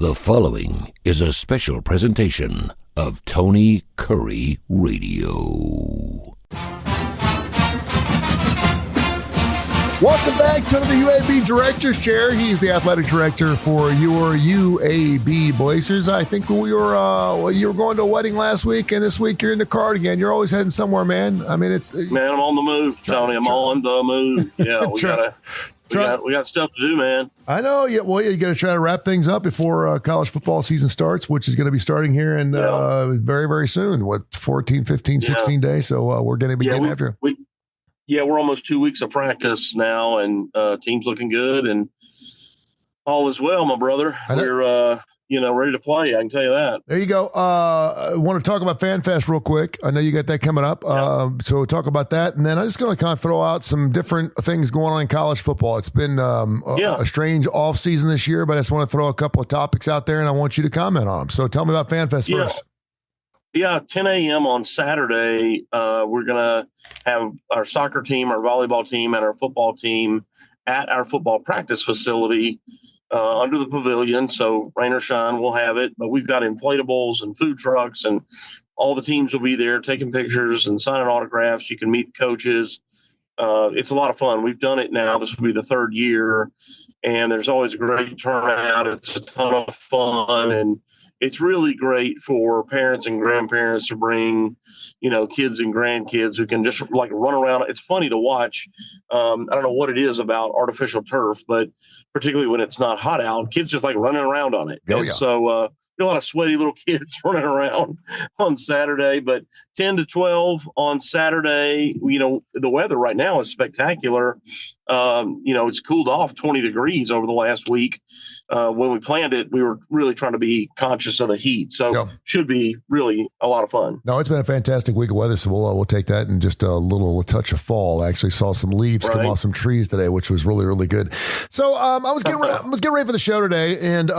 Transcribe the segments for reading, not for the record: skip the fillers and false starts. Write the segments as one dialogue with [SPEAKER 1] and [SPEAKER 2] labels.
[SPEAKER 1] The following is a special presentation of Tony Kurre Radio.
[SPEAKER 2] Welcome back to the UAB Director's Chair. He's the athletic director for your UAB Blazers. I think you were going to a wedding last week, and this week you're in the car again. You're always heading somewhere, man. I mean,
[SPEAKER 3] man, I'm on the move, Tony. I'm on the move. Yeah, we got stuff to do, man.
[SPEAKER 2] I know. Yeah, well, you got to try to wrap things up before college football season starts, which is going to be starting here in very, very soon. 14, 15, 16 days. So we're going to be getting after it.
[SPEAKER 3] We're almost 2 weeks of practice now, and team's looking good, and all is well, my brother. We're ready to play. I can tell you that.
[SPEAKER 2] There you go. I want to talk about FanFest real quick. I know you got that coming up. So talk about that. And then I'm just going to kind of throw out some different things going on in college football. It's been a strange off season this year, but I just want to throw a couple of topics out there, and I want you to comment on them. So tell me about FanFest first.
[SPEAKER 3] Yeah, 10 a.m. on Saturday, we're going to have our soccer team, our volleyball team, and our football team at our football practice facility under the pavilion. So rain or shine, we'll have it. But we've got inflatables and food trucks, and all the teams will be there taking pictures and signing autographs. You can meet the coaches. It's a lot of fun. We've done it now. This will be the third year, and there's always a great turnout. It's a ton of fun, and it's really great for parents and grandparents to bring, kids and grandkids who can just like run around. It's funny to watch. I don't know what it is about artificial turf, but particularly when it's not hot out, kids just like running around on it.
[SPEAKER 2] Oh, yeah.
[SPEAKER 3] So a lot of sweaty little kids running around on Saturday, but 10 to 12 on Saturday, the weather right now is spectacular. It's cooled off 20 degrees over the last week. When we planned it, we were really trying to be conscious of the heat. So should be really a lot of fun.
[SPEAKER 2] No, it's been a fantastic week of weather. So we'll take that and just a little touch of fall. I actually saw some leaves come off some trees today, which was really, really good. So I was getting ready for the show today, and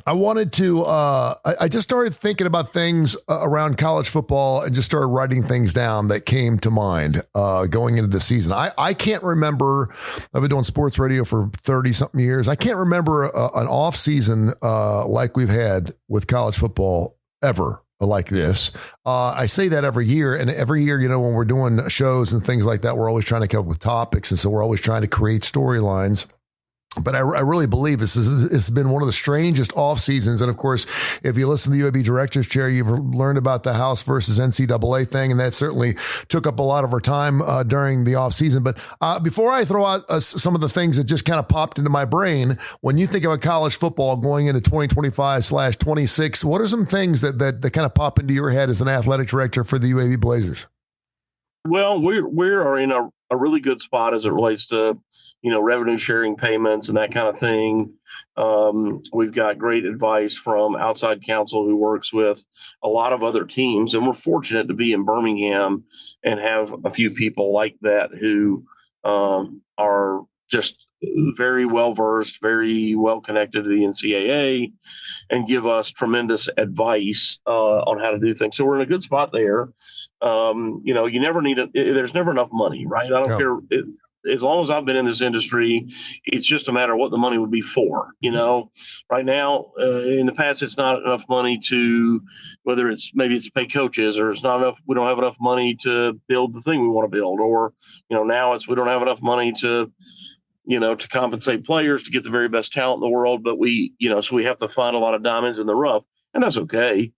[SPEAKER 2] I wanted to, I just started thinking about things around college football and just started writing things down that came to mind going into the season. I can't remember, I've been doing sports radio for 30 something years. I can't remember an off season like we've had with college football ever like this. I say that every year, and every year, when we're doing shows and things like that, we're always trying to come up with topics. And so we're always trying to create storylines. But I really believe it's been one of the strangest off seasons. And of course, if you listen to the UAB Director's Chair, you've learned about the House versus NCAA thing. And that certainly took up a lot of our time during the off season. But before I throw out some of the things that just kind of popped into my brain, when you think about college football going into 2025/26, what are some things that kind of pop into your head as an athletic director for the UAB Blazers?
[SPEAKER 3] Well, we are in a really good spot as it relates to, revenue sharing payments and that kind of thing. We've got great advice from outside counsel who works with a lot of other teams. And we're fortunate to be in Birmingham and have a few people like that who are just very well versed, very well connected to the NCAA, and give us tremendous advice on how to do things. So we're in a good spot there. You never need there's never enough money, right? I don't care. As long as I've been in this industry, it's just a matter of what the money would be for. Right now, in the past, it's not enough money to, whether it's to pay coaches, or it's not enough. We don't have enough money to build the thing we want to build, or, now we don't have enough money to compensate players to get the very best talent in the world. But so we have to find a lot of diamonds in the rough, and that's okay.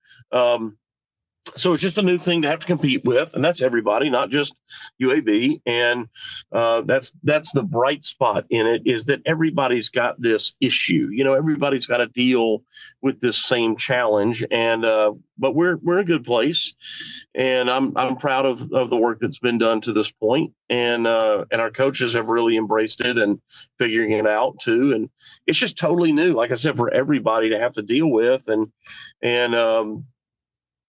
[SPEAKER 3] So it's just a new thing to have to compete with, and that's everybody, not just UAB. And that's the bright spot in it, is that everybody's got this issue. Everybody's got to deal with this same challenge. And but we're in a good place, and I'm proud of the work that's been done to this point. And our coaches have really embraced it and figuring it out too. And it's just totally new, like I said, for everybody to have to deal with.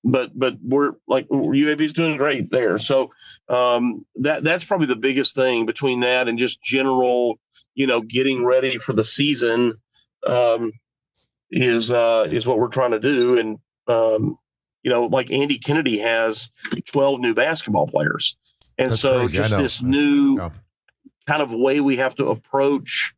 [SPEAKER 3] But we're like, UAB's doing great there. So that's probably the biggest thing between that and just general, getting ready for the season is what we're trying to do. And, like Andy Kennedy has 12 new basketball players. And that's so crazy. Just this new kind of way we have to approach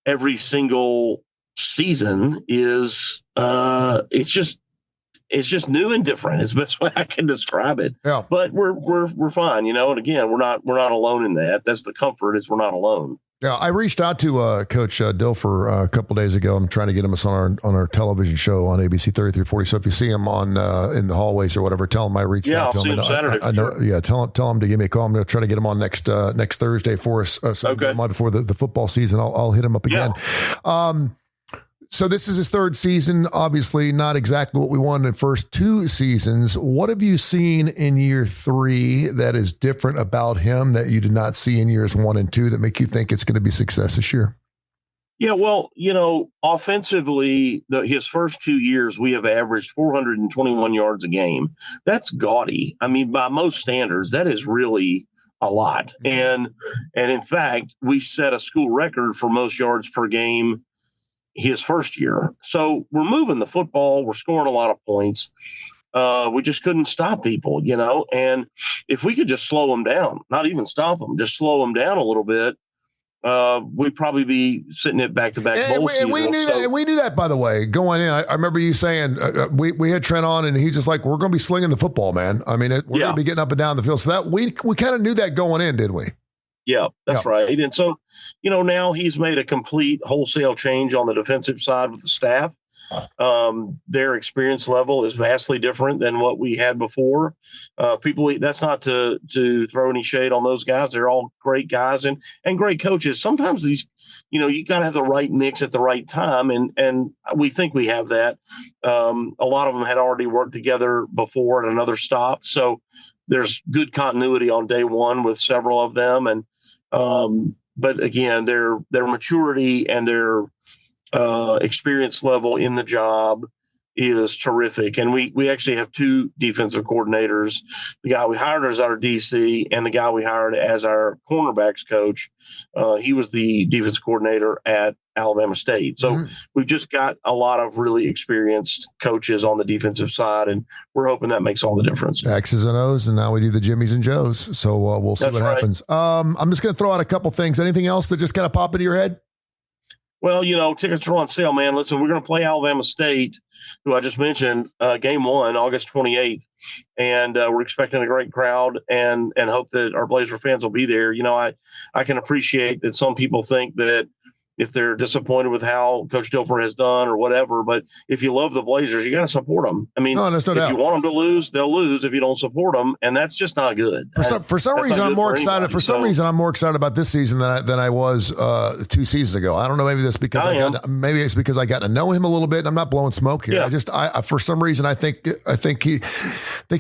[SPEAKER 3] every single season is it's just new and different. It's the best way I can describe it.
[SPEAKER 2] Yeah.
[SPEAKER 3] But we're fine, And again, we're not alone in that. That's the comfort, is we're not alone.
[SPEAKER 2] Yeah, I reached out to Coach Dilfer a couple days ago. I'm trying to get him on our television show on ABC 3340. So if you see him on in the hallways or whatever, tell him I reached out to him.
[SPEAKER 3] I'll see him Saturday.
[SPEAKER 2] I know. Sure. Yeah, tell him to give me a call. I'm going to try to get him on next Thursday for us.
[SPEAKER 3] Okay.
[SPEAKER 2] Before the football season, I'll hit him up again. Yeah. So this is his third season. Obviously, not exactly what we wanted in the first two seasons. What have you seen in year three that is different about him that you did not see in years 1 and 2 that make you think it's going to be success this year?
[SPEAKER 3] Yeah, well, offensively, his first 2 years, we have averaged 421 yards a game. That's gaudy. I mean, by most standards, that is really a lot. And in fact, we set a school record for most yards per game his first year. So we're moving the football. We're scoring a lot of points. We just couldn't stop people, and if we could just slow them down, not even stop them, just slow them down a little bit, we'd probably be sitting at back-to-back bowl season.
[SPEAKER 2] And we knew that, by the way, going in. I remember you saying, we had Trent on, and he's just like, we're going to be slinging the football, man. I mean, we're going to be getting up and down the field. So that we kind of knew that going in, didn't we?
[SPEAKER 3] Yeah, that's right. And so, now he's made a complete wholesale change on the defensive side with the staff. Their experience level is vastly different than what we had before. That's not to throw any shade on those guys. They're all great guys and great coaches. Sometimes these, you got to have the right mix at the right time. And we think we have that. A lot of them had already worked together before at another stop. So there's good continuity on day one with several of them. And, but again, their maturity and their experience level in the job is terrific. And we actually have two defensive coordinators, the guy we hired as our DC and the guy we hired as our cornerbacks coach. He was the defensive coordinator at Alabama State. So we've just got a lot of really experienced coaches on the defensive side, and we're hoping that makes all the difference.
[SPEAKER 2] X's and O's, and now we do the Jimmies and Joes. So we'll see what happens. I'm just going to throw out a couple things. Anything else that just kind of pop into your head?
[SPEAKER 3] Well, tickets are on sale, man. Listen, we're going to play Alabama State, who I just mentioned, game 1, August 28th. And we're expecting a great crowd and hope that our Blazer fans will be there. I can appreciate that some people think that if they're disappointed with how Coach Dilfer has done or whatever. But if you love the Blazers, you got to support them. I mean, if you want them to lose, they'll lose if you don't support them, and that's just not good.
[SPEAKER 2] For some reason, I'm more excited. For some reason, I'm more excited about this season than I was 2 seasons ago. I don't know. Maybe that's because maybe it's because I got to know him a little bit. And I'm not blowing smoke here.
[SPEAKER 3] Yeah.
[SPEAKER 2] I for some reason I think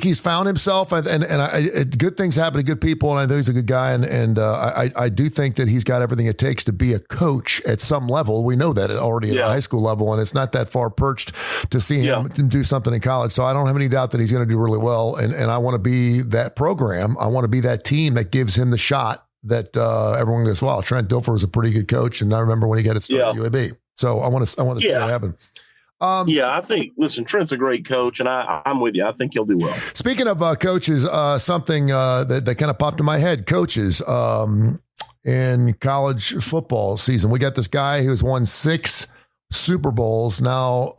[SPEAKER 2] he's found himself, and good things happen to good people, and I think he's a good guy, and I do think that he's got everything it takes to be a coach at some level. We know that already at the high school level, and it's not that far perched to see him do something in college. So I don't have any doubt that he's going to do really well. And I want to be that program. I want to be that team that gives him the shot that everyone goes, wow, Trent Dilfer was a pretty good coach. And I remember when he got it started at UAB. So I want to see that happen.
[SPEAKER 3] I think, listen, Trent's a great coach, and I'm with you. I think he'll do well.
[SPEAKER 2] Speaking of coaches, something that kind of popped in my head, coaches, in college football season. We got this guy who's won 6 Super Bowls now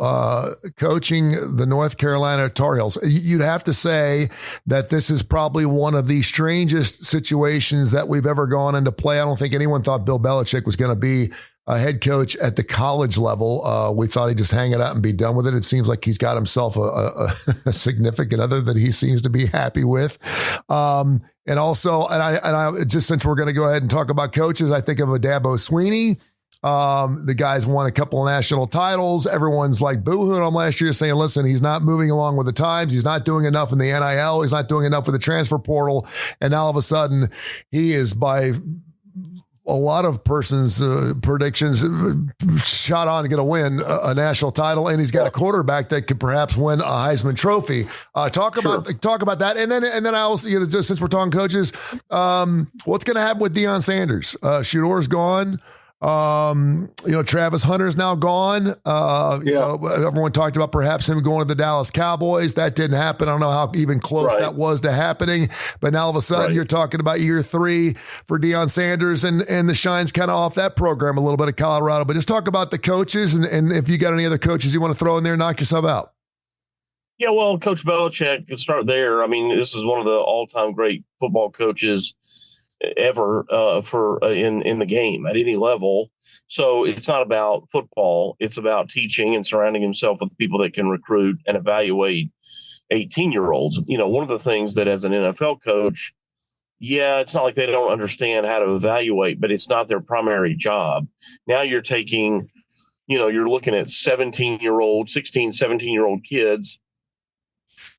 [SPEAKER 2] coaching the North Carolina Tar Heels. You'd have to say that this is probably one of the strangest situations that we've ever gone into play. I don't think anyone thought Bill Belichick was going to be a head coach at the college level. We thought he'd just hang it out and be done with it. It seems like he's got himself a significant other that he seems to be happy with. And also, and I just, since we're going to go ahead and talk about coaches, I think of a Dabo Sweeney. The guy's won a couple of national titles. Everyone's like boohooing him last year, saying, listen, he's not moving along with the times. He's not doing enough in the NIL. He's not doing enough with the transfer portal. And now all of a sudden he is, by a lot of persons' predictions, shot on to get a national title, and he's got a quarterback that could perhaps win a Heisman Trophy. Talk about that, and then I also, just since we're talking coaches, what's going to happen with Deion Sanders? Shador's gone. Travis Hunter's now gone. Everyone talked about perhaps him going to the Dallas Cowboys. That didn't happen. I don't know how even close that was to happening. But now all of a sudden you're talking about year 3 for Deion Sanders, and the shine's kind of off that program a little bit at Colorado. But just talk about the coaches, and if you got any other coaches you want to throw in there, knock yourself out.
[SPEAKER 3] Yeah, well, Coach Belichick, could start there. I mean, this is one of the all-time great football coaches ever in the game at any level. So it's not about football. It's about teaching and surrounding himself with people that can recruit and evaluate 18-year-olds. One of the things that as an NFL coach, it's not like they don't understand how to evaluate, but it's not their primary job. Now you're taking, you're looking at 17-year-old, 16, 17-year-old kids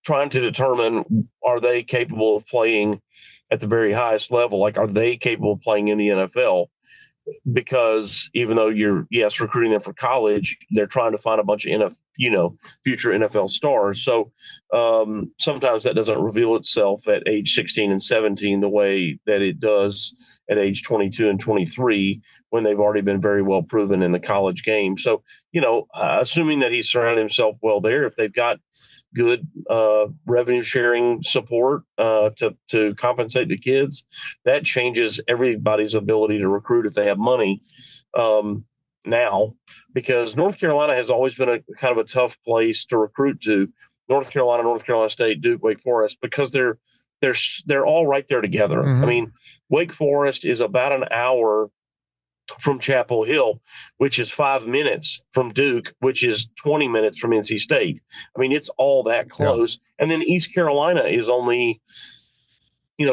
[SPEAKER 3] trying to determine, are they capable of playing at the very highest level? Like, are they capable of playing in the NFL? Because even though you're, recruiting them for college, they're trying to find a bunch of future NFL stars. So sometimes that doesn't reveal itself at age 16 and 17 the way that it does at age 22 and 23 when they've already been very well proven in the college game. So, assuming that he's surrounded himself well there, if they've got good revenue sharing support to compensate the kids, that changes everybody's ability to recruit if they have money now, because North Carolina has always been a kind of a tough place to recruit to. North Carolina State, Duke, Wake Forest, because they're all right there together.
[SPEAKER 2] Mm-hmm.
[SPEAKER 3] I mean, Wake Forest is about an hour from Chapel Hill, which is 5 minutes from Duke, which is 20 minutes from NC State. I mean, it's all that close. Yeah. And then East Carolina is only,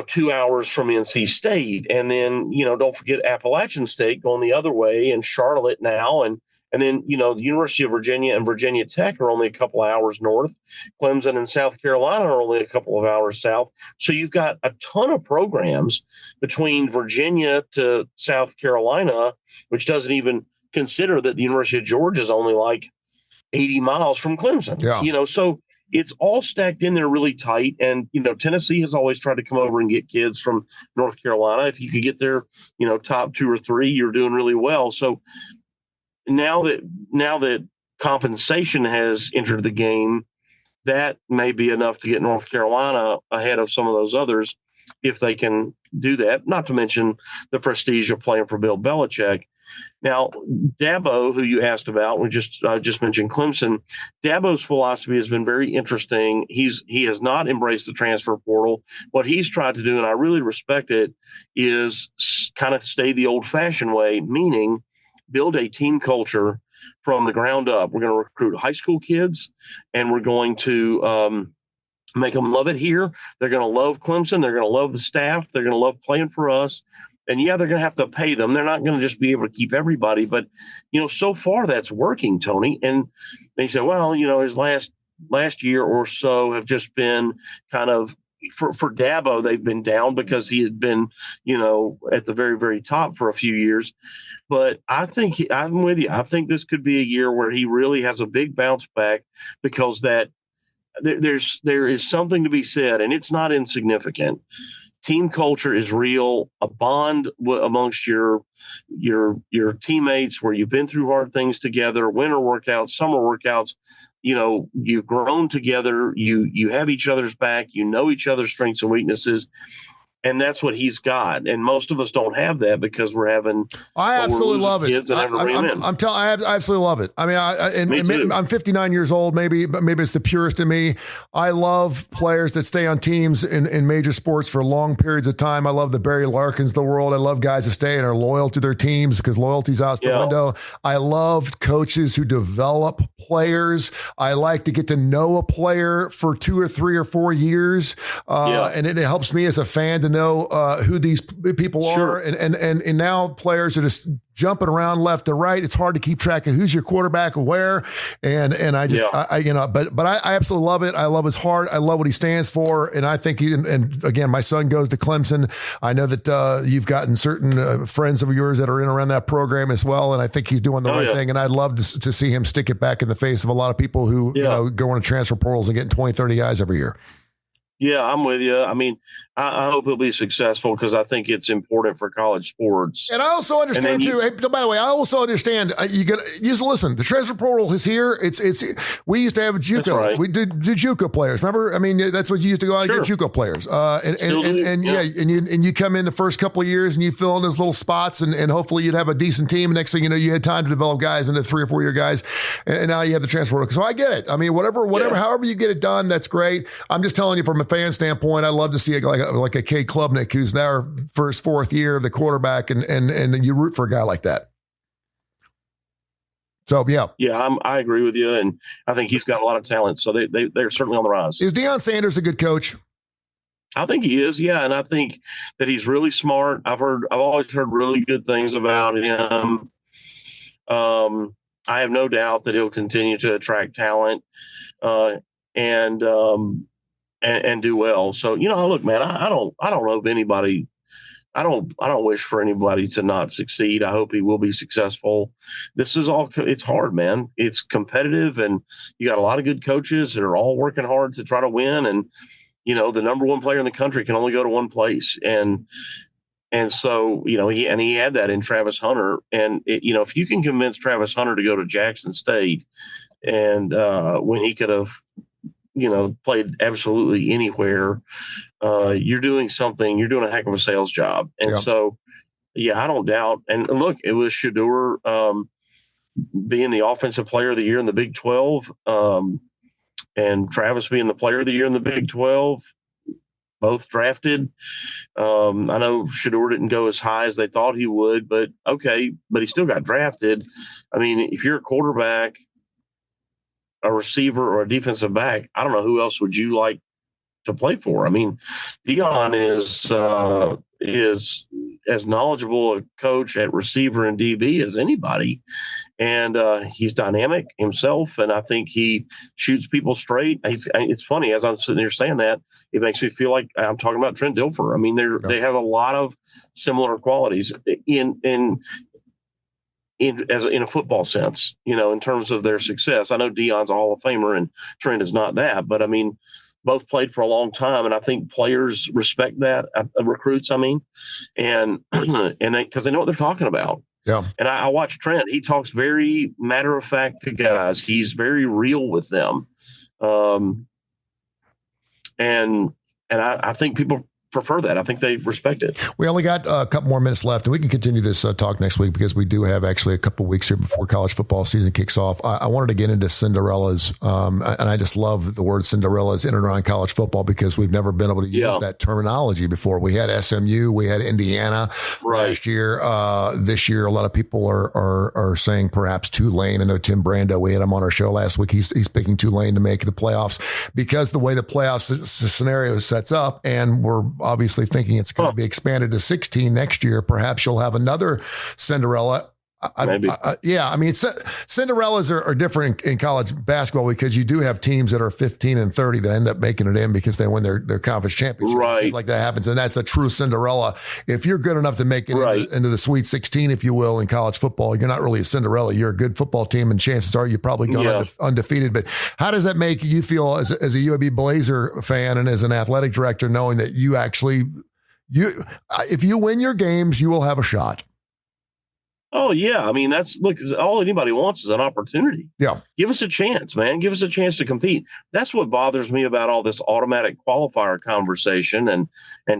[SPEAKER 3] 2 hours from NC State. And then, don't forget Appalachian State going the other way, and Charlotte now. And then, the University of Virginia and Virginia Tech are only a couple of hours north. Clemson and South Carolina are only a couple of hours south. So you've got a ton of programs between Virginia to South Carolina, which doesn't even consider that the University of Georgia is only like 80 miles from Clemson.
[SPEAKER 2] Yeah.
[SPEAKER 3] So it's all stacked in there really tight. And, Tennessee has always tried to come over and get kids from North Carolina. If you could get their, top 2 or 3, you're doing really well. So now that compensation has entered the game, that may be enough to get North Carolina ahead of some of those others if they can do that, not to mention the prestige of playing for Bill Belichick. Now, Dabo, who you asked about, we just mentioned Clemson. Dabo's philosophy has been very interesting. He has not embraced the transfer portal. What he's tried to do, and I really respect it, is kind of stay the old-fashioned way, meaning build a team culture from the ground up. We're going to recruit high school kids, and we're going to make them love it here. They're going to love Clemson. They're going to love the staff. They're going to love playing for us. And they're going to have to pay them. They're not going to just be able to keep everybody. But, so far that's working, Tony. And they say, well, his last year or so have just been kind of, for Dabo, they've been down because he had been, at the very, very top for a few years. But I think I'm with you. I think this could be a year where he really has a big bounce back, because there is something to be said, and it's not insignificant. Team culture is real. A bond amongst your teammates, where you've been through hard things together, winter workouts, summer workouts. You've grown together. You have each other's back. You know each other's strengths and weaknesses. And that's what he's got. And most of us don't have that because we're having.
[SPEAKER 2] I absolutely love it. I absolutely love it. I mean, I'm 59 years old. Maybe it's the purest in me. I love players that stay on teams in major sports for long periods of time. I love the Barry Larkins of the world. I love guys that stay and are loyal to their teams because loyalty's out the window. I love coaches who develop players. I like to get to know a player for 2 or 3 or 4 years. And it helps me as a fan to know who these people are. And now players are just jumping around left to right. It's hard to keep track of who's your quarterback and where. And I just, but I absolutely love it. I love his heart. I love what he stands for. And I think and again, my son goes to Clemson. I know that you've gotten certain friends of yours that are in around that program as well. And I think he's doing the right thing. And I'd love to see him stick it back in the face of a lot of people who, go into transfer portals and getting 20, 30 guys every year.
[SPEAKER 3] Yeah, I'm with you. I mean, I hope he'll be successful because I think it's important for college sports.
[SPEAKER 2] And I also understand too. Hey, by the way, I also understand you just listen. The transfer portal is here. We used to have JUCO.
[SPEAKER 3] Right.
[SPEAKER 2] We did JUCO players. Remember? I mean, that's what you used to go out and get JUCO players. And you come in the first couple of years and you fill in those little spots and hopefully you'd have a decent team. And next thing you know, you had time to develop guys into 3 or 4 year guys. And now you have the transfer portal. So I get it. I mean, however you get it done, that's great. I'm just telling you from a fan standpoint, I love to see it like a Cade Klubnik who's there for his 4th year of the quarterback and you root for a guy like that. So, yeah.
[SPEAKER 3] Yeah, I agree with you. And I think he's got a lot of talent. So they're certainly on the rise.
[SPEAKER 2] Is Deion Sanders a good coach?
[SPEAKER 3] I think he is. Yeah. And I think that he's really smart. I've always heard really good things about him. I have no doubt that he'll continue to attract talent and do well. So, look, man, I don't know if anybody, I don't wish for anybody to not succeed. I hope he will be successful. It's hard, man. It's competitive and you got a lot of good coaches that are all working hard to try to win. And, the number one player in the country can only go to one place. And so, he had that in Travis Hunter. And, if you can convince Travis Hunter to go to Jackson State and when he could have, played absolutely anywhere, you're doing a heck of a sales job. And so, I don't doubt. And look, it was Shedeur being the offensive player of the year in the Big 12 and Travis being the player of the year in the Big 12, both drafted. I know Shedeur didn't go as high as they thought he would, but he still got drafted. I mean, if you're a quarterback, a receiver, or a defensive back, I don't know who else would you like to play for. I mean, Deion is as knowledgeable a coach at receiver and DB as anybody, and he's dynamic himself, and I think he shoots people straight. It's funny, as I'm sitting here saying that, it makes me feel like I'm talking about Trent Dilfer. I mean, they have a lot of similar qualities in a football sense, in terms of their success. I know Deion's a Hall of Famer and Trent is not that, but I mean, both played for a long time. And I think players respect that, recruits, and because they know what they're talking about.
[SPEAKER 2] Yeah.
[SPEAKER 3] And I watch Trent. He talks very matter of fact to guys. He's very real with them. And I think people prefer that. I think they respect it.
[SPEAKER 2] We only got a couple more minutes left, and we can continue this talk next week because we do have actually a couple of weeks here before college football season kicks off. I wanted to get into Cinderellas, and I just love the word Cinderellas in and around college football because we've never been able to use that terminology before. We had SMU, we had Indiana last year. This year, a lot of people are saying perhaps Tulane. I know Tim Brando, we had him on our show last week. He's picking Tulane to make the playoffs because the way the playoffs scenario sets up, and we're obviously thinking it's going to be expanded to 16 next year. Perhaps you'll have another Cinderella. Cinderellas are different in college basketball because you do have teams that are 15 and 30 that end up making it in because they win their conference championship. Right. Like that happens. And that's a true Cinderella. If you're good enough to make it into the Sweet 16, if you will, in college football, you're not really a Cinderella. You're a good football team and chances are you've probably gone undefeated. But how does that make you feel as a UAB Blazer fan and as an athletic director, knowing that if you win your games, you will have a shot?
[SPEAKER 3] Oh, yeah. I mean, look, all anybody wants is an opportunity.
[SPEAKER 2] Yeah.
[SPEAKER 3] Give us a chance, man. Give us a chance to compete. That's what bothers me about all this automatic qualifier conversation and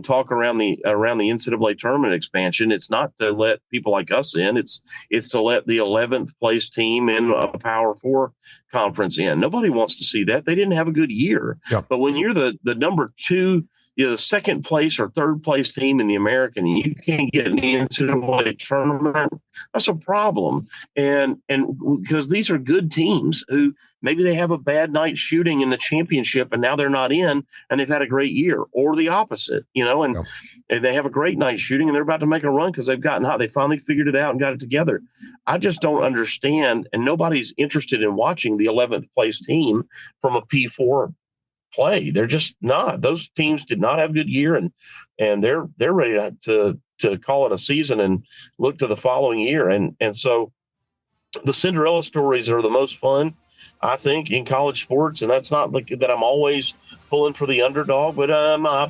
[SPEAKER 3] talk around the NCAA tournament expansion. It's not to let people like us in. It's to let the 11th place team in a Power 4 conference in. Nobody wants to see that. They didn't have a good year. Yeah. But when you're the number 2, the second place or third place team in the American, and you can't get in the NCAA tournament, that's a problem. And because these are good teams who maybe they have a bad night shooting in the championship and now they're not in and they've had a great year, or the opposite, and they have a great night shooting and they're about to make a run because they've gotten hot. They finally figured it out and got it together. I just don't understand. And nobody's interested in watching the 11th place team from a P4 play. They're just not. Those teams did not have a good year, and they're ready to call it a season and look to the following year. And so the Cinderella stories are the most fun I think, in college sports. And that's not like that I'm always pulling for the underdog, but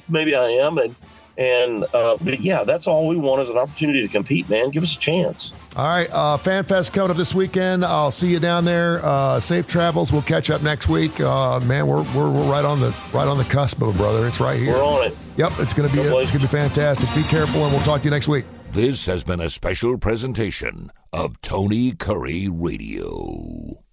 [SPEAKER 3] maybe I am. But yeah, that's all we want is an opportunity to compete, man. Give us a chance.
[SPEAKER 2] All right. FanFest coming up this weekend. I'll see you down there. Safe travels. We'll catch up next week. Man, we're right on the cusp of it, brother. It's right here.
[SPEAKER 3] We're on it.
[SPEAKER 2] Yep. It's going to be fantastic. Be careful, and we'll talk to you next week.
[SPEAKER 1] This has been a special presentation of Tony Kurre Radio.